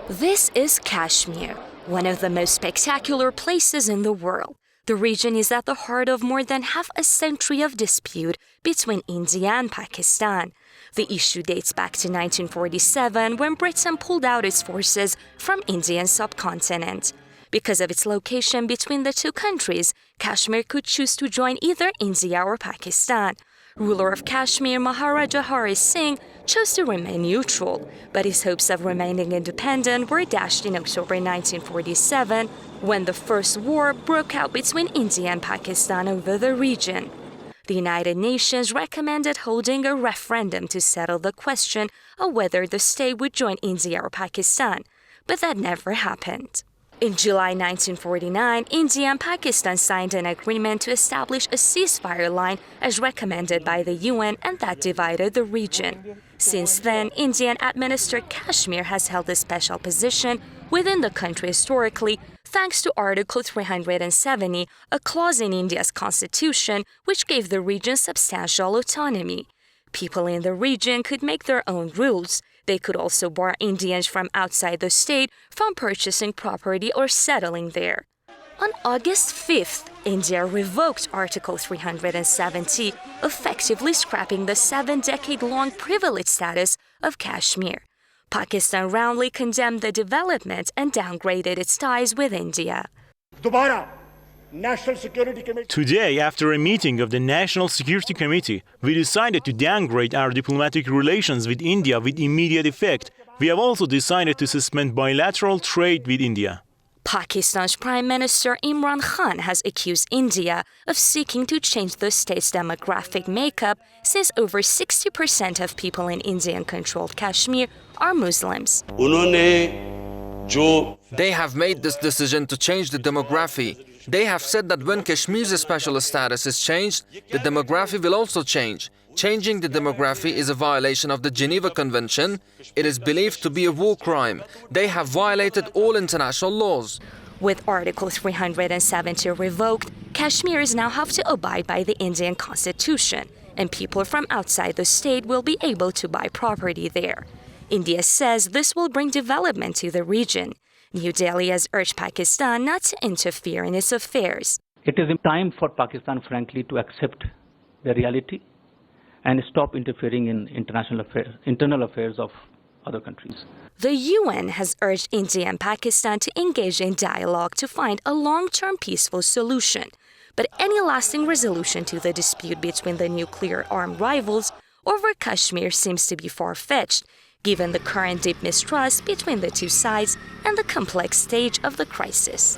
This is Kashmir, one of the most spectacular places in the world. The region is at the heart of more than half a century of dispute between India and Pakistan. The issue dates back to 1947 when Britain pulled out its forces from Indian subcontinent. Because of its location between the two countries, Kashmir could choose to join either India or Pakistan. Ruler of Kashmir Maharaja Hari Singh chose to remain neutral, but his hopes of remaining independent were dashed in October 1947 when the first war broke out between India and Pakistan over the region. The United Nations recommended holding a referendum to settle the question of whether the state would join India or Pakistan, but that never happened. In July 1949, India and Pakistan signed an agreement to establish a ceasefire line as recommended by the UN, and that divided the region. Since then, Indian-administered Kashmir has held a special position within the country historically, thanks to Article 370, a clause in India's constitution which gave the region substantial autonomy. People in the region could make their own rules. They could also bar Indians from outside the state from purchasing property or settling there. On August 5th, India revoked Article 370, effectively scrapping the 7-decade-long privileged status of Kashmir. Pakistan roundly condemned the development and downgraded its ties with India. Today, after a meeting of the National Security Committee, we decided to downgrade our diplomatic relations with India with immediate effect. We have also decided to suspend bilateral trade with India. Pakistan's Prime Minister Imran Khan has accused India of seeking to change the state's demographic makeup, since over 60% of people in Indian-controlled Kashmir are Muslims. They have made this decision to change the demography. They have said that when Kashmir's special status is changed, the demography will also change. Changing the demography is a violation of the Geneva Convention. It is believed to be a war crime. They have violated all international laws. With Article 370 revoked, Kashmiris now have to abide by the Indian constitution, and people from outside the state will be able to buy property there. India says this will bring development to the region. New Delhi has urged Pakistan not to interfere in its affairs. It is time for Pakistan, frankly, to accept the reality and stop interfering in internal affairs of other countries. The UN has urged India and Pakistan to engage in dialogue to find a long-term peaceful solution. But any lasting resolution to the dispute between the nuclear-armed rivals over Kashmir seems to be far-fetched, given the current deep mistrust between the two sides and the complex stage of the crisis.